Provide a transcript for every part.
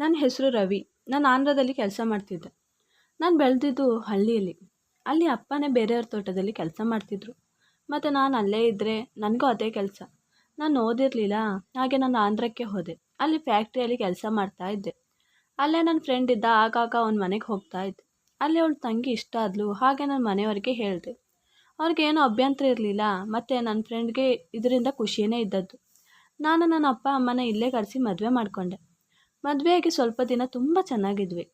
ನನ್ನ ಹೆಸರು ರವಿ. ನಾನು ಆಂಧ್ರದಲ್ಲಿ ಕೆಲಸ ಮಾಡ್ತಿದ್ದೆ. ನಾನು ಬೆಳೆದಿದ್ದು ಹಳ್ಳಿಯಲ್ಲಿ. ಅಲ್ಲಿ ಅಪ್ಪನೇ ಬೇರೆಯವ್ರ ತೋಟದಲ್ಲಿ ಕೆಲಸ ಮಾಡ್ತಿದ್ರು. ಮತ್ತು ನಾನು ಅಲ್ಲೇ ಇದ್ದರೆ ನನಗೂ ಅದೇ ಕೆಲಸ. ನಾನು ಓದಿರಲಿಲ್ಲ. ಹಾಗೆ ನಾನು ಆಂಧ್ರಕ್ಕೆ ಹೋದೆ. ಅಲ್ಲಿ ಫ್ಯಾಕ್ಟ್ರಿಯಲ್ಲಿ ಕೆಲಸ ಮಾಡ್ತಾ ಇದ್ದೆ. ಅಲ್ಲೇ ನನ್ನ ಫ್ರೆಂಡ್ ಇದ್ದ. ಆಗಾಗ ಅವನ ಮನೆಗೆ ಹೋಗ್ತಾ ಇದ್ದೆ. ಅಲ್ಲಿ ಅವಳ ತಂಗಿ ಇಷ್ಟ ಆದ್ಲು. ಹಾಗೆ ನನ್ನ ಮನೆಯವರಿಗೆ ಹೇಳಿದೆ. ಅವ್ರಿಗೇನೂ ಅಭ್ಯಂತರ ಇರಲಿಲ್ಲ. ಮತ್ತು ನನ್ನ ಫ್ರೆಂಡ್ಗೆ ಇದರಿಂದ ಖುಷಿಯೇ ಇದ್ದದ್ದು. ನಾನು ನನ್ನ ಅಪ್ಪ ಅಮ್ಮನ ಇಲ್ಲೇ ಕರೆಸಿ ಮದುವೆ ಮಾಡಿಕೊಂಡೆ. ಮದುವೆಯಾಗಿ ಸ್ವಲ್ಪ ದಿನ ತುಂಬ ಚೆನ್ನಾಗಿದ್ವಿ.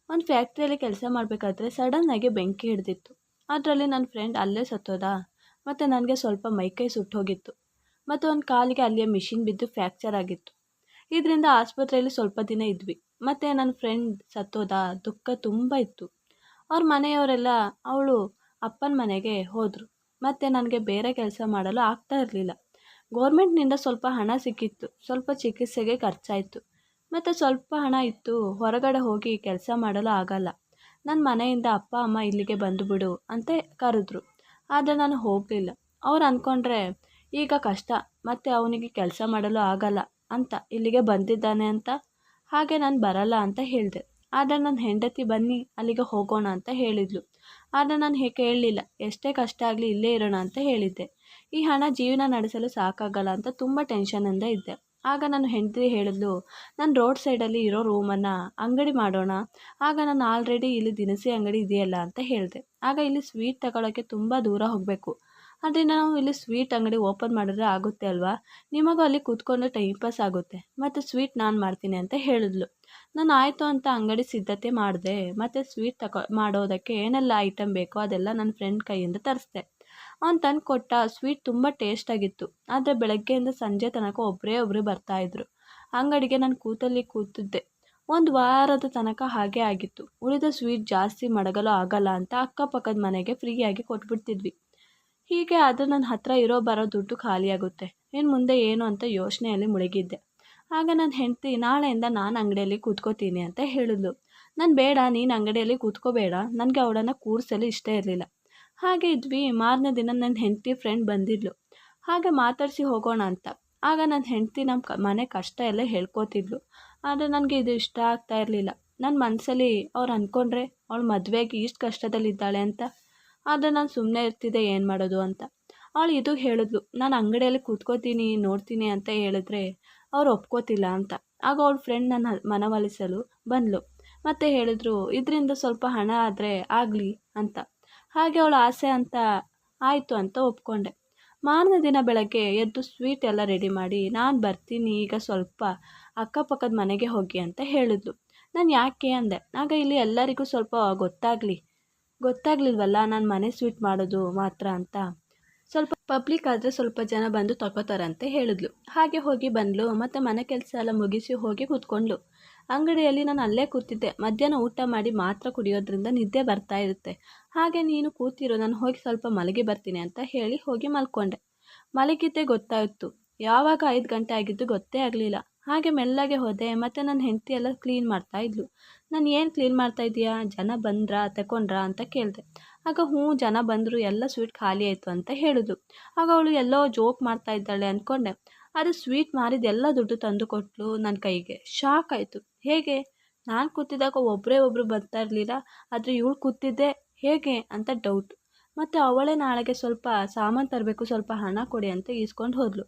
ಒಂದು ಫ್ಯಾಕ್ಟ್ರಿಯಲ್ಲಿ ಕೆಲಸ ಮಾಡಬೇಕಾದ್ರೆ ಸಡನ್ನಾಗಿ ಬೆಂಕಿ ಹಿಡಿದಿತ್ತು. ಅದರಲ್ಲಿ ನನ್ನ ಫ್ರೆಂಡ್ ಅಲ್ಲೇ ಸತ್ತೋದ. ಮತ್ತು ನನಗೆ ಸ್ವಲ್ಪ ಮೈಕೈ ಸುಟ್ಟೋಗಿತ್ತು. ಮತ್ತು ಒಂದು ಕಾಲಿಗೆ ಅಲ್ಲಿಯೇ ಮಿಷಿನ್ ಬಿದ್ದು ಫ್ರ್ಯಾಕ್ಚರ್ ಆಗಿತ್ತು. ಇದರಿಂದ ಆಸ್ಪತ್ರೆಯಲ್ಲಿ ಸ್ವಲ್ಪ ದಿನ ಇದ್ವಿ. ಮತ್ತು ನನ್ನ ಫ್ರೆಂಡ್ ಸತ್ತೋದ. ದುಃಖ ತುಂಬ ಇತ್ತು. ಅವ್ರ ಮನೆಯವರೆಲ್ಲ ಅವಳು ಅಪ್ಪನ ಮನೆಗೆ ಹೋದರು. ಮತ್ತು ನನಗೆ ಬೇರೆ ಕೆಲಸ ಮಾಡಲು ಆಗ್ತಾ ಇರಲಿಲ್ಲ. ಗೋರ್ಮೆಂಟ್ನಿಂದ ಸ್ವಲ್ಪ ಹಣ ಸಿಕ್ಕಿತ್ತು. ಸ್ವಲ್ಪ ಚಿಕಿತ್ಸೆಗೆ ಖರ್ಚಾಯಿತು. ಮತ್ತು ಸ್ವಲ್ಪ ಹಣ ಇತ್ತು. ಹೊರಗಡೆ ಹೋಗಿ ಕೆಲಸ ಮಾಡಲು ಆಗಲ್ಲ. ನನ್ನ ಮನೆಯಿಂದ ಅಪ್ಪ ಅಮ್ಮ ಇಲ್ಲಿಗೆ ಬಂದುಬಿಡು ಅಂತ ಕರೆದ್ರು. ಆದರೆ ನಾನು ಹೋಗಲಿಲ್ಲ. ಅವ್ರು ಅಂದ್ಕೊಂಡ್ರೆ ಈಗ ಕಷ್ಟ, ಮತ್ತು ಅವನಿಗೆ ಕೆಲಸ ಮಾಡಲು ಆಗಲ್ಲ ಅಂತ ಇಲ್ಲಿಗೆ ಬಂದಿದ್ದಾನೆ ಅಂತ. ಹಾಗೆ ನಾನು ಬರಲ್ಲ ಅಂತ ಹೇಳಿದೆ. ಆದರೆ ನನ್ನ ಹೆಂಡತಿ ಬನ್ನಿ ಅಲ್ಲಿಗೆ ಹೋಗೋಣ ಅಂತ ಹೇಳಿದ್ಲು. ಆದರೆ ನಾನು ಕೇಳಲಿಲ್ಲ. ಎಷ್ಟೇ ಕಷ್ಟ ಆಗಲಿ ಇಲ್ಲೇ ಇರೋಣ ಅಂತ ಹೇಳಿದ್ದೆ. ಈ ಹಣ ಜೀವನ ನಡೆಸಲು ಸಾಕಾಗಲ್ಲ ಅಂತ ತುಂಬ ಟೆನ್ಷನಿಂದ ಇದ್ದೆ. ಆಗ ನನ್ನ ಹೆಂಡತಿ ಹೇಳಿದ್ಲು, ನಾನು ರೋಡ್ ಸೈಡಲ್ಲಿ ಇರೋ ರೂಮನ್ನು ಅಂಗಡಿ ಮಾಡೋಣ. ಆಗ ನಾನು ಆಲ್ರೆಡಿ ಇಲ್ಲಿ ದಿನಸಿ ಅಂಗಡಿ ಇದೆಯಲ್ಲ ಅಂತ ಹೇಳಿದೆ. ಆಗ ಇಲ್ಲಿ ಸ್ವೀಟ್ ತಗೊಳ್ಳೋಕ್ಕೆ ತುಂಬ ದೂರ ಹೋಗಬೇಕು. ಆದರೆ ನಾವು ಇಲ್ಲಿ ಸ್ವೀಟ್ ಅಂಗಡಿ ಓಪನ್ ಮಾಡಿದ್ರೆ ಆಗುತ್ತೆ ಅಲ್ವಾ? ನಿಮಗೂ ಅಲ್ಲಿ ಕೂತ್ಕೊಂಡು ಟೈಮ್ ಪಾಸ್ ಆಗುತ್ತೆ. ಮತ್ತು ಸ್ವೀಟ್ ನಾನು ಮಾಡ್ತೀನಿ ಅಂತ ಹೇಳಿದ್ಲು. ನಾನು ಆಯಿತು ಅಂತ ಅಂಗಡಿ ಸಿದ್ಧತೆ ಮಾಡಿದೆ. ಮತ್ತು ಸ್ವೀಟ್ ಮಾಡೋದಕ್ಕೆ ಏನೆಲ್ಲ ಐಟಮ್ ಬೇಕೋ ಅದೆಲ್ಲ ನನ್ನ ಫ್ರೆಂಡ್ ಕೈಯಿಂದ ತರಿಸ್ದೆ. ಅವ್ನು ತಂದು ಕೊಟ್ಟ ಸ್ವೀಟ್ ತುಂಬ ಟೇಸ್ಟಾಗಿತ್ತು. ಆದರೆ ಬೆಳಗ್ಗೆಯಿಂದ ಸಂಜೆ ತನಕ ಒಬ್ಬರು ಬರ್ತಾಯಿದ್ರು. ಅಂಗಡಿಗೆ ನಾನು ಕೂತಿದ್ದೆ. ಒಂದು ವಾರದ ತನಕ ಹಾಗೆ ಆಗಿತ್ತು. ಉಳಿದ ಸ್ವೀಟ್ ಜಾಸ್ತಿ ಮಡಗಲು ಆಗಲ್ಲ ಅಂತ ಅಕ್ಕಪಕ್ಕದ ಮನೆಗೆ ಫ್ರೀಯಾಗಿ ಕೊಟ್ಬಿಡ್ತಿದ್ವಿ. ಹೀಗೆ ಆದರೆ ನನ್ನ ಹತ್ರ ಇರೋ ಬರೋ ದುಡ್ಡು ಖಾಲಿಯಾಗುತ್ತೆ. ಇನ್ನು ಮುಂದೆ ಏನು ಅಂತ ಯೋಚನೆಯಲ್ಲಿ ಮುಳುಗಿದ್ದೆ. ಆಗ ನನ್ನ ಹೆಂಡತಿ ನಾಳೆಯಿಂದ ನಾನು ಅಂಗಡಿಯಲ್ಲಿ ಕೂತ್ಕೋತೀನಿ ಅಂತ ಹೇಳಿದ್ಲು. ನಾನು ಬೇಡ, ನೀನು ಅಂಗಡಿಯಲ್ಲಿ ಕೂತ್ಕೋಬೇಡ, ನನಗೆ ಅವಳನ್ನು ಕೂರಿಸಲು ಇಷ್ಟ ಇರಲಿಲ್ಲ. ಹಾಗೆ ಇದ್ವಿ. ಮಾರನೇ ದಿನ ನನ್ನ ಹೆಂಡತಿ ಫ್ರೆಂಡ್ ಬಂದಿದ್ಲು. ಹಾಗೆ ಮಾತಾಡಿಸಿ ಹೋಗೋಣ ಅಂತ. ಆಗ ನನ್ನ ಹೆಂಡತಿ ನಮ್ಮ ಮನೆ ಕಷ್ಟ ಎಲ್ಲ ಹೇಳ್ಕೊತಿದ್ಲು. ಆದರೆ ನನಗೆ ಇದು ಇಷ್ಟ ಆಗ್ತಾ ಇರಲಿಲ್ಲ. ನನ್ನ ಮನಸ್ಸಲ್ಲಿ ಅವ್ರು ಅಂದ್ಕೊಂಡ್ರೆ ಅವಳು ಮದುವೆಗೆ ಇಷ್ಟು ಕಷ್ಟದಲ್ಲಿದ್ದಾಳೆ ಅಂತ. ಆದರೆ ನಾನು ಸುಮ್ಮನೆ ಇರ್ತಿದ್ದೆ, ಏನು ಮಾಡೋದು ಅಂತ. ಅವಳು ಇದು ಹೇಳಿದ್ಲು, ನಾನು ಅಂಗಡಿಯಲ್ಲಿ ಕೂತ್ಕೋತೀನಿ ನೋಡ್ತೀನಿ ಅಂತ ಹೇಳಿದ್ರೆ ಅವ್ರು ಒಪ್ಕೋತಿಲ್ಲ ಅಂತ. ಆಗ ಅವಳ ಫ್ರೆಂಡ್ ನನ್ನ ಮನವೊಲಿಸಲು ಬಂದಳು. ಮತ್ತು ಹೇಳಿದ್ರು, ಇದರಿಂದ ಸ್ವಲ್ಪ ಹಣ ಆದರೆ ಆಗಲಿ ಅಂತ. ಹಾಗೆ ಅವಳ ಆಸೆ ಅಂತ ಆಯಿತು ಅಂತ ಒಪ್ಕೊಂಡೆ. ಮಾರನೇ ದಿನ ಬೆಳಗ್ಗೆ ಎದ್ದು ಸ್ವೀಟ್ ಎಲ್ಲ ರೆಡಿ ಮಾಡಿ, ನಾನು ಬರ್ತೀನಿ ಈಗ ಸ್ವಲ್ಪ ಅಕ್ಕಪಕ್ಕದ ಮನೆಗೆ ಹೋಗಿ ಅಂತ ಹೇಳಿದ್ಲು. ನಾನು ಯಾಕೆ ಅಂದೆ. ಆಗ ಇಲ್ಲಿ ಎಲ್ಲರಿಗೂ ಸ್ವಲ್ಪ ಗೊತ್ತಾಗ್ಲಿಲ್ವಲ್ಲ ನಾನು ಮನೆ ಸ್ವೀಟ್ ಮಾಡೋದು ಮಾತ್ರ ಅಂತ. ಸ್ವಲ್ಪ ಪಬ್ಲಿಕ್ ಆದರೆ ಸ್ವಲ್ಪ ಜನ ಬಂದು ತಗೋತಾರಂತೆ ಹೇಳಿದ್ಲು. ಹಾಗೆ ಹೋಗಿ ಬಂದ್ಲು. ಮತ್ತು ಮನೆ ಕೆಲಸ ಎಲ್ಲ ಮುಗಿಸಿ ಹೋಗಿ ಕೂತ್ಕೊಂಡ್ಲು. ಅಂಗಡಿಯಲ್ಲಿ ನಾನು ಅಲ್ಲೇ ಕೂತಿದ್ದೆ. ಮಧ್ಯಾಹ್ನ ಊಟ ಮಾಡಿ ಮಾತ್ರ ಕುಡಿಯೋದ್ರಿಂದ ನಿದ್ದೆ ಬರ್ತಾ ಇರುತ್ತೆ. ಹಾಗೆ ನೀನು ಕೂತಿರು, ನಾನು ಹೋಗಿ ಸ್ವಲ್ಪ ಮಲಗಿ ಬರ್ತೀನಿ ಅಂತ ಹೇಳಿ ಹೋಗಿ ಮಲ್ಕೊಂಡೆ. ಮಲಗಿದ್ದೆ ಗೊತ್ತಾಯಿತು. ಯಾವಾಗ 5 ಗಂಟೆ ಆಗಿದ್ದು ಗೊತ್ತೇ ಆಗಲಿಲ್ಲ. ಹಾಗೆ ಮೆಲ್ಲಗೆ ಹೋದೆ. ಮತ್ತು ನನ್ನ ಹೆಂಡತಿ ಎಲ್ಲ ಕ್ಲೀನ್ ಮಾಡ್ತಾ ಇದ್ಲು. ನಾನು ಏನು ಕ್ಲೀನ್ ಮಾಡ್ತಾ ಇದೀಯಾ, ಜನ ಬಂದ್ರಾ ತಗೊಂಡ್ರಾ ಅಂತ ಕೇಳಿದೆ. ಆಗ ಹ್ಞೂ ಜನ ಬಂದರು, ಎಲ್ಲ ಸ್ವೀಟ್ ಖಾಲಿ ಆಯಿತು ಅಂತ ಹೇಳಿದ್ರು. ಆಗ ಅವಳು ಎಲ್ಲೋ ಜೋಕ್ ಮಾಡ್ತಾ ಇದ್ದಾಳೆ ಅಂದ್ಕೊಂಡೆ. ಅದು ಸ್ವೀಟ್ ಮಾರಿದ ಎಲ್ಲ ದುಡ್ಡು ತಂದು ಕೊಟ್ಟಳು ನನ್ನ ಕೈಗೆ. ಶಾಕ್ ಆಯಿತು. ಹೇಗೆ? ನಾನು ಕೂತಿದ್ದಾಗ ಒಬ್ಬರು ಬರ್ತಾ ಇರಲಿಲ್ಲ, ಆದರೆ ಇವಳು ಕೂತಿದ್ದೆ ಹೇಗೆ ಅಂತ ಡೌಟು. ಮತ್ತು ಅವಳೇ ನಾಳೆಗೆ ಸ್ವಲ್ಪ ಸಾಮಾನು ತರಬೇಕು, ಸ್ವಲ್ಪ ಹಣ ಕೊಡಿ ಅಂತ ಈಸ್ಕೊಂಡು ಹೋದ್ಲು.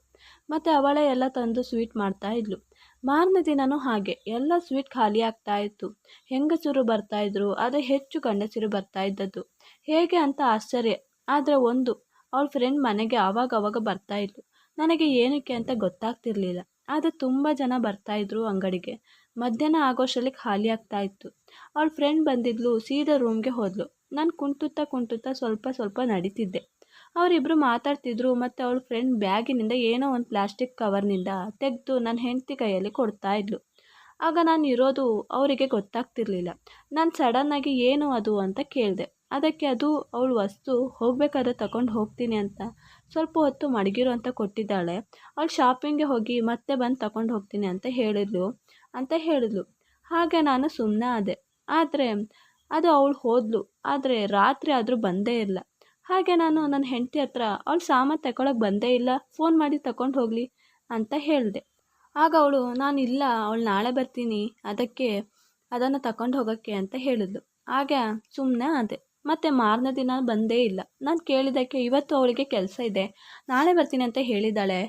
ಮತ್ತು ಅವಳೇ ಎಲ್ಲ ತಂದು ಸ್ವೀಟ್ ಮಾಡ್ತಾ ಇದ್ಲು. ಮಾರನೇ ದಿನವೂ ಹಾಗೆ ಎಲ್ಲ ಸ್ವೀಟ್ ಖಾಲಿ ಆಗ್ತಾ ಇತ್ತು. ಹೆಂಗಸರು ಬರ್ತಾಯಿದ್ರು, ಆದರೆ ಹೆಚ್ಚು ಗಂಡಸರು ಬರ್ತಾ ಇದ್ದದ್ದು. ಹೇಗೆ ಅಂತ ಆಶ್ಚರ್ಯ. ಆದರೆ ಅವಳ ಫ್ರೆಂಡ್ ಮನೆಗೆ ಆವಾಗ ಬರ್ತಾಯಿದ್ಲು. ನನಗೆ ಏನಕ್ಕೆ ಅಂತ ಗೊತ್ತಾಗ್ತಿರ್ಲಿಲ್ಲ. ಆದರೆ ತುಂಬ ಜನ ಬರ್ತಾಯಿದ್ರು ಅಂಗಡಿಗೆ. ಮಧ್ಯಾಹ್ನ ಆಗೋಷ್ಟರಲ್ಲಿ ಖಾಲಿ ಆಗ್ತಾ ಇತ್ತು. ಅವಳ ಫ್ರೆಂಡ್ ಬಂದಿದ್ಲು. ಸೀದಾ ರೂಮ್ಗೆ ಹೋದ್ಲು. ನಾನು ಕುಂಟುತ್ತಾ ಸ್ವಲ್ಪ ನಡೀತಿದ್ದೆ. ಅವರಿಬ್ಬರು ಮಾತಾಡ್ತಿದ್ರು. ಮತ್ತು ಅವಳ ಫ್ರೆಂಡ್ ಬ್ಯಾಗಿನಿಂದ ಏನೋ ಒಂದು ಪ್ಲಾಸ್ಟಿಕ್ ಕವರ್ನಿಂದ ತೆಗೆದು ನನ್ನ ಹೆಂಡತಿ ಕೈಯಲ್ಲಿ ಕೊಡ್ತಾ ಇದ್ಲು. ಆಗ ನಾನು ಇರೋದು ಅವರಿಗೆ ಗೊತ್ತಾಗ್ತಿರ್ಲಿಲ್ಲ. ನಾನು ಸಡನ್ನಾಗಿ ಏನು ಅದು ಅಂತ ಕೇಳಿದೆ. ಅದಕ್ಕೆ ಅದು ಅವಳ ವಸ್ತು, ಹೋಗಬೇಕಾದ್ರೆ ತಗೊಂಡು ಹೋಗ್ತೀನಿ ಅಂತ ಸ್ವಲ್ಪ ಹೊತ್ತು ಮಡಗಿರು ಅಂತ ಕೊಟ್ಟಿದ್ದಾಳೆ. ಅವಳು ಶಾಪಿಂಗ್ಗೆ ಹೋಗಿ ಮತ್ತೆ ಬಂದು ತಗೊಂಡು ಹೋಗ್ತೀನಿ ಅಂತ ಹೇಳಿದ್ಲು. ಹಾಗೆ ನಾನು ಸುಮ್ಮನೆ ಆದೆ. ಆದರೆ ಅದು ಅವಳು ಹೋದ್ಲು. ಆದರೆ ರಾತ್ರಿ ಆದರೂ ಬಂದೇ ಇಲ್ಲ. ಹಾಗೆ ನಾನು ನನ್ನ ಹೆಂಡತಿ ಹತ್ರ ಅವಳು ಸಾಮಾನು ತಗೊಳಕ್ಕೆ ಬಂದೇ ಇಲ್ಲ, ಫೋನ್ ಮಾಡಿ ತಗೊಂಡು ಹೋಗಲಿ ಅಂತ ಹೇಳಿದೆ. ಆಗ ಅವಳು ನಾನಿಲ್ಲ, ಅವಳು ನಾಳೆ ಬರ್ತೀನಿ, ಅದಕ್ಕೆ ಅದನ್ನು ತಗೊಂಡು ಹೋಗೋಕ್ಕೆ ಅಂತ ಹೇಳಿದ್ಲು. ಆಗ ಸುಮ್ಮನೆ ಅದೇ. ಮತ್ತು ಮಾರನೇ ದಿನ ಬಂದೇ ಇಲ್ಲ. ನಾನು ಕೇಳಿದ್ದಕ್ಕೆ ಇವತ್ತು ಅವಳಿಗೆ ಕೆಲಸ ಇದೆ, ನಾಳೆ ಬರ್ತೀನಿ ಅಂತ ಹೇಳಿದ್ದಾಳೆ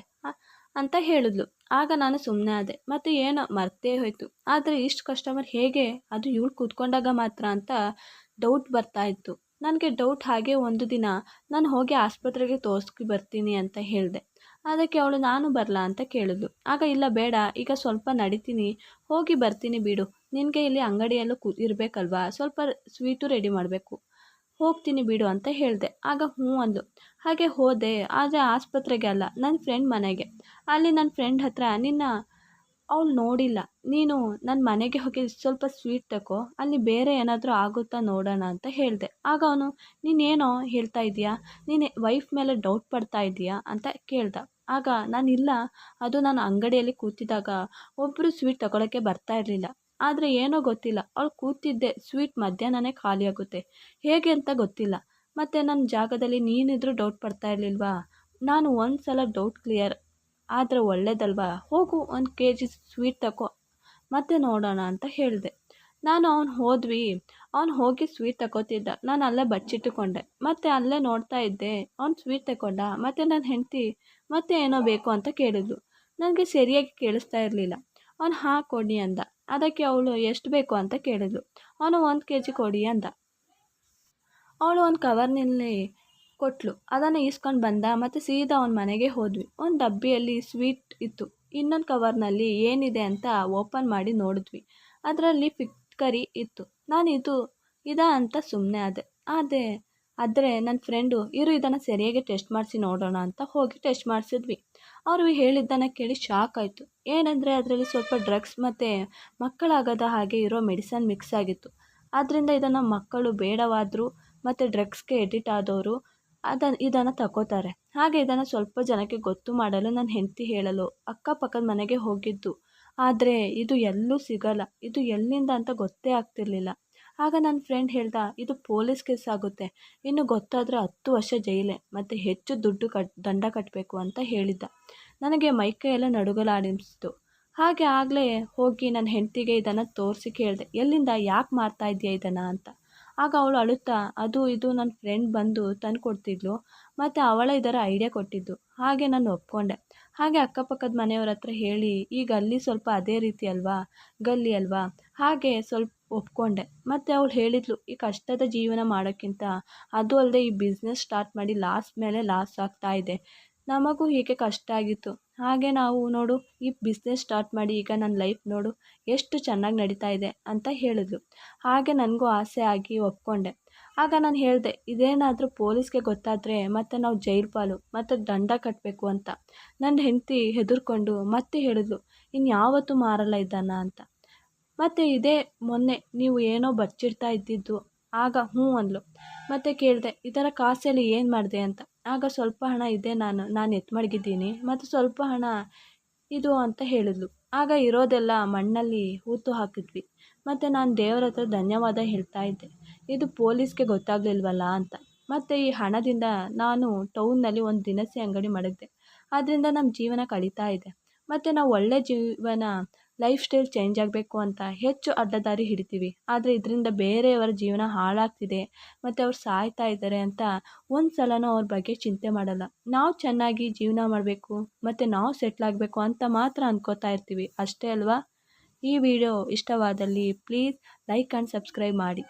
ಅಂತ ಹೇಳಿದ್ಲು. ಆಗ ನಾನು ಸುಮ್ಮನೆ ಆದೆ. ಮತ್ತು ಏನೋ ಮರ್ತೇ ಹೋಯಿತು. ಆದರೆ ಇಷ್ಟು ಕಸ್ಟಮರ್ ಹೇಗೆ, ಅದು ಇವಳು ಕೂತ್ಕೊಂಡಾಗ ಮಾತ್ರ ಅಂತ ಡೌಟ್ ಬರ್ತಾ ಇತ್ತು. ನನಗೆ ಡೌಟ್. ಹಾಗೆ ಒಂದು ದಿನ ನಾನು ಹೋಗಿ ಆಸ್ಪತ್ರೆಗೆ ತೋರಿಸ್ಕೊ ಬರ್ತೀನಿ ಅಂತ ಹೇಳಿದೆ. ಅದಕ್ಕೆ ಅವಳು ನಾನು ಬರಲಾ ಅಂತ ಕೇಳಿದ್ಲು. ಆಗ ಇಲ್ಲ ಬೇಡ, ಈಗ ಸ್ವಲ್ಪ ನಡಿತೀನಿ, ಹೋಗಿ ಬರ್ತೀನಿ ಬಿಡು, ನಿನಗೆ ಇಲ್ಲಿ ಅಂಗಡಿಯಲ್ಲೂ ಇರಬೇಕಲ್ವಾ, ಸ್ವಲ್ಪ ಸ್ವೀಟು ರೆಡಿ ಮಾಡಬೇಕು, ಹೋಗ್ತೀನಿ ಬಿಡು ಅಂತ ಹೇಳಿದೆ. ಆಗ ಹ್ಞೂ ಅಂದ್ಲು. ಹಾಗೆ ಹೋದೆ. ಆದರೆ ಆಸ್ಪತ್ರೆಗೆ ಅಲ್ಲ, ನನ್ನ ಫ್ರೆಂಡ್ ಮನೆಗೆ. ಅಲ್ಲಿ ನನ್ನ ಫ್ರೆಂಡ್ ಹತ್ರ ಅವಳು ನೋಡಿಲ್ಲ, ನೀನು ನನ್ನ ಮನೆಗೆ ಹೋಗಿ ಸ್ವಲ್ಪ ಸ್ವೀಟ್ ತಗೋ, ಅಲ್ಲಿ ಬೇರೆ ಏನಾದರೂ ಆಗುತ್ತಾ ನೋಡೋಣ ಅಂತ ಹೇಳಿದೆ. ಆಗ ಅವನು ನೀನೇನೋ ಹೇಳ್ತಾ ಇದೀಯಾ, ನೀನು ವೈಫ್ ಮೇಲೆ ಡೌಟ್ ಪಡ್ತಾ ಇದೀಯಾ ಅಂತ ಕೇಳ್ದ. ಆಗ ನಾನಿಲ್ಲ, ಅದು ನಾನು ಅಂಗಡಿಯಲ್ಲಿ ಕೂತಿದ್ದಾಗ ಒಬ್ಬರು ಸ್ವೀಟ್ ತಗೊಳ್ಳೋಕ್ಕೆ ಬರ್ತಾ ಇರಲಿಲ್ಲ. ಆದರೆ ಏನೋ ಗೊತ್ತಿಲ್ಲ, ಅವಳು ಕೂತಿದ್ದೆ ಸ್ವೀಟ್ ಮಧ್ಯಾಹ್ನನೇ ಖಾಲಿಯಾಗುತ್ತೆ, ಹೇಗೆ ಅಂತ ಗೊತ್ತಿಲ್ಲ. ಮತ್ತು ನನ್ನ ಜಾಗದಲ್ಲಿ ನೀನಿದ್ರೂ ಡೌಟ್ ಪಡ್ತಾ ಇರಲಿಲ್ವಾ. ನಾನು ಒಂದು ಸಲ ಡೌಟ್ ಕ್ಲಿಯರ್ ಆದರೆ ಒಳ್ಳೇದಲ್ವಾ, ಹೋಗು 1 kg ಸ್ವೀಟ್ ತಗೋ, ಮತ್ತೆ ನೋಡೋಣ ಅಂತ ಹೇಳಿದೆ. ಅವ್ನು ಹೋಗಿ ಸ್ವೀಟ್ ತಗೋತಿದ್ದ, ನಾನು ಅಲ್ಲೇ ಬಚ್ಚಿಟ್ಟುಕೊಂಡೆ. ಮತ್ತು ಅಲ್ಲೇ ನೋಡ್ತಾ ಇದ್ದೆ, ಅವ್ನು ಸ್ವೀಟ್ ತಗೊಂಡ. ಮತ್ತು ನನ್ನ ಹೆಂಡತಿ ಮತ್ತೆ ಏನೋ ಬೇಕು ಅಂತ ಕೇಳಿದ್ಲು. ನನಗೆ ಸರಿಯಾಗಿ ಕೇಳಿಸ್ತಾ ಇರಲಿಲ್ಲ. ಅವ್ನು ಹಾಂ ಕೊಡಿ ಅಂದ. ಅದಕ್ಕೆ ಅವಳು ಎಷ್ಟು ಬೇಕು ಅಂತ ಕೇಳಿದ್ಲು. ಅವನು 1 kg ಕೊಡಿ ಅಂದ. ಅವಳು ಒಂದು ಕವರ್ನಲ್ಲಿ ಕೊಟ್ಲು. ಅದನ್ನು ಈಸ್ಕೊಂಡು ಬಂದ. ಮತ್ತು ಸೀದಾ ಅವನ ಮನೆಗೆ ಹೋದ್ವಿ. ಒಂದು ಡಬ್ಬಿಯಲ್ಲಿ ಸ್ವೀಟ್ ಇತ್ತು, ಇನ್ನೊಂದು ಕವರ್ನಲ್ಲಿ ಏನಿದೆ ಅಂತ ಓಪನ್ ಮಾಡಿ ನೋಡಿದ್ವಿ. ಅದರಲ್ಲಿ ಫಿಟ್ಕರಿ ಇತ್ತು. ನಾನು ಇದಾ ಅಂತ ಸುಮ್ಮನೆ ಆದರೆ ನನ್ನ ಫ್ರೆಂಡು ಇದನ್ನು ಸರಿಯಾಗಿ ಟೆಸ್ಟ್ ಮಾಡಿಸಿ ನೋಡೋಣ ಅಂತ ಹೋಗಿ ಟೆಸ್ಟ್ ಮಾಡಿಸಿದ್ವಿ. ಅವರು ಹೇಳಿದ್ದನ್ನು ಕೇಳಿ ಶಾಕ್ ಆಯಿತು. ಏನಂದರೆ ಅದರಲ್ಲಿ ಸ್ವಲ್ಪ ಡ್ರಗ್ಸ್ ಮತ್ತು ಮಕ್ಕಳಾಗದ ಹಾಗೆ ಇರೋ ಮೆಡಿಸನ್ ಮಿಕ್ಸ್ ಆಗಿತ್ತು. ಆದ್ದರಿಂದ ಇದನ್ನು ಮಕ್ಕಳು ಬೇಡವಾದರೂ ಮತ್ತು ಡ್ರಗ್ಸ್ಗೆ ಎಡಿಟ್ ಆದವರು ಇದನ್ನು ತಗೋತಾರೆ. ಹಾಗೆ ಇದನ್ನು ಸ್ವಲ್ಪ ಜನಕ್ಕೆ ಗೊತ್ತು ಮಾಡಲು ನನ್ನ ಹೆಂಡತಿ ಹೇಳಲು ಅಕ್ಕಪಕ್ಕದ ಮನೆಗೆ ಹೋಗಿದ್ದು. ಆದರೆ ಇದು ಎಲ್ಲೂ ಸಿಗಲ್ಲ, ಇದು ಎಲ್ಲಿಂದ ಅಂತ ಗೊತ್ತೇ ಆಗ್ತಿರ್ಲಿಲ್ಲ. ಆಗ ನನ್ನ ಫ್ರೆಂಡ್ ಹೇಳ್ದ, ಇದು ಪೊಲೀಸ್ ಕೇಸ್ ಆಗುತ್ತೆ, ಇನ್ನು ಗೊತ್ತಾದರೆ 10 ವರ್ಷ ಜೈಲೇ ಮತ್ತು ಹೆಚ್ಚು ದಂಡ ಕಟ್ಟಬೇಕು ಅಂತ ಹೇಳಿದ್ದ. ನನಗೆ ಮೈಕೈಯೆಲ್ಲ ನಡುಗಲಾಡಿಸ್ತು. ಹಾಗೆ ಆಗಲೇ ಹೋಗಿ ನನ್ನ ಹೆಂಡತಿಗೆ ಇದನ್ನು ತೋರಿಸಿ ಕೇಳಿದೆ, ಎಲ್ಲಿಂದ, ಯಾಕೆ ಮಾರ್ತಾ ಇದೆಯಾ ಇದನ್ನು ಅಂತ. ಆಗ ಅವಳು ಅಳುತ್ತಾ, ಅದು ಇದು ನನ್ನ ಫ್ರೆಂಡ್ ಬಂದು ತಂದು ಕೊಡ್ತಿದ್ಲು ಮತ್ತು ಅವಳ ಇದರ ಐಡಿಯಾ ಕೊಟ್ಟಿದ್ದು, ಹಾಗೆ ನಾನು ಒಪ್ಕೊಂಡೆ. ಹಾಗೆ ಅಕ್ಕಪಕ್ಕದ ಮನೆಯವ್ರ ಹತ್ರ ಹೇಳಿ, ಈಗ ಅಲ್ಲಿ ಸ್ವಲ್ಪ ಅದೇ ರೀತಿ ಅಲ್ವಾ, ಗಲ್ಲಿ ಅಲ್ವಾ, ಹಾಗೆ ಸ್ವಲ್ಪ ಒಪ್ಕೊಂಡೆ. ಮತ್ತು ಅವಳು ಹೇಳಿದ್ಲು, ಈ ಕಷ್ಟದ ಜೀವನ ಮಾಡೋಕ್ಕಿಂತ ಅದು ಅಲ್ಲದೆ ಈ ಬಿಸ್ನೆಸ್ ಸ್ಟಾರ್ಟ್ ಮಾಡಿ ಲಾಸ್ ಮೇಲೆ ಲಾಸ್ ಆಗ್ತಾ ಇದೆ, ನಮಗೂ ಹೀಗೆ ಕಷ್ಟ ಆಗಿತ್ತು, ಹಾಗೆ ನಾವು ನೋಡು ಈ ಬಿಸ್ನೆಸ್ ಸ್ಟಾರ್ಟ್ ಮಾಡಿ ಈಗ ನನ್ನ ಲೈಫ್ ನೋಡು ಎಷ್ಟು ಚೆನ್ನಾಗಿ ನಡೀತಾ ಇದೆ ಅಂತ ಹೇಳಿದ್ಲು. ಹಾಗೆ ನನಗೂ ಆಸೆ ಆಗಿ ಒಪ್ಕೊಂಡೆ. ಆಗ ನಾನು ಹೇಳಿದೆ, ಇದೇನಾದರೂ ಪೊಲೀಸ್ಗೆ ಗೊತ್ತಾದರೆ ಮತ್ತೆ ನಾವು ಜೈಲು ಪಾಲು ಮತ್ತು ದಂಡ ಕಟ್ಟಬೇಕು ಅಂತ. ನನ್ನ ಹೆಂಡತಿ ಹೆದರ್ಕೊಂಡು ಮತ್ತೆ ಹೇಳಿದ್ಲು, ಇನ್ಯಾವತ್ತೂ ಮಾರಲ್ಲ ಇದನ್ನು ಅಂತ. ಮತ್ತು ಇದೇ ಮೊನ್ನೆ ನೀವು ಏನೋ ಬಚ್ಚಿಡ್ತಾ ಇದ್ದಿದ್ದು. ಆಗ ಹ್ಞೂ ಅಂದ್ಲು. ಮತ್ತು ಕೇಳಿದೆ, ಇದರ ಕಾಸಲ್ಲಿ ಏನು ಮಾಡಿದೆ ಅಂತ. ಆಗ ಸ್ವಲ್ಪ ಹಣ ಇದೆ, ನಾನು ಎತ್ತು ಮಡಗಿದ್ದೀನಿ, ಮತ್ತು ಸ್ವಲ್ಪ ಹಣ ಇದು ಅಂತ ಹೇಳಿದ್ಲು. ಆಗ ಇರೋದೆಲ್ಲ ಮಣ್ಣಲ್ಲಿ ಹೂತು ಹಾಕಿದ್ವಿ. ಮತ್ತು ನಾನು ದೇವರ ಹತ್ರ ಧನ್ಯವಾದ ಹೇಳ್ತಾ ಇದ್ದೆ, ಇದು ಪೊಲೀಸ್ಗೆ ಗೊತ್ತಾಗಲಿಲ್ವಲ್ಲ ಅಂತ. ಮತ್ತು ಈ ಹಣದಿಂದ ನಾನು ಟೌನ್ನಲ್ಲಿ ಒಂದು ದಿನಸಿ ಅಂಗಡಿ ಮಾಡಿದ್ದೆ. ಅದರಿಂದ ನಮ್ಮ ಜೀವನ ಕಳೀತಾ ಇದೆ. ಮತ್ತು ನಾವು ಒಳ್ಳೆ ಜೀವನ ಲೈಫ್ ಸ್ಟೈಲ್ ಚೇಂಜ್ ಆಗಬೇಕು ಅಂತ ಹೆಚ್ಚು ಅಡ್ಡದಾರಿ ಹಿಡಿತೀವಿ. ಆದರೆ ಇದರಿಂದ ಬೇರೆಯವರ ಜೀವನ ಹಾಳಾಗ್ತಿದೆ ಮತ್ತು ಅವ್ರು ಸಾಯ್ತಾ ಇದ್ದಾರೆ ಅಂತ ಒಂದು ಸಲನೂ ಅವ್ರ ಬಗ್ಗೆ ಚಿಂತೆ ಮಾಡಲ್ಲ. ನಾವು ಚೆನ್ನಾಗಿ ಜೀವನ ಮಾಡಬೇಕು ಮತ್ತು ನಾವು ಸೆಟ್ಲ್ ಆಗಬೇಕು ಅಂತ ಮಾತ್ರ ಅಂದ್ಕೋತಾ ಇರ್ತೀವಿ ಅಷ್ಟೇ ಅಲ್ವಾ. ಈ ವಿಡಿಯೋ ಇಷ್ಟವಾದಲ್ಲಿ ಪ್ಲೀಸ್ ಲೈಕ್ ಆ್ಯಂಡ್ ಸಬ್ಸ್ಕ್ರೈಬ್ ಮಾಡಿ.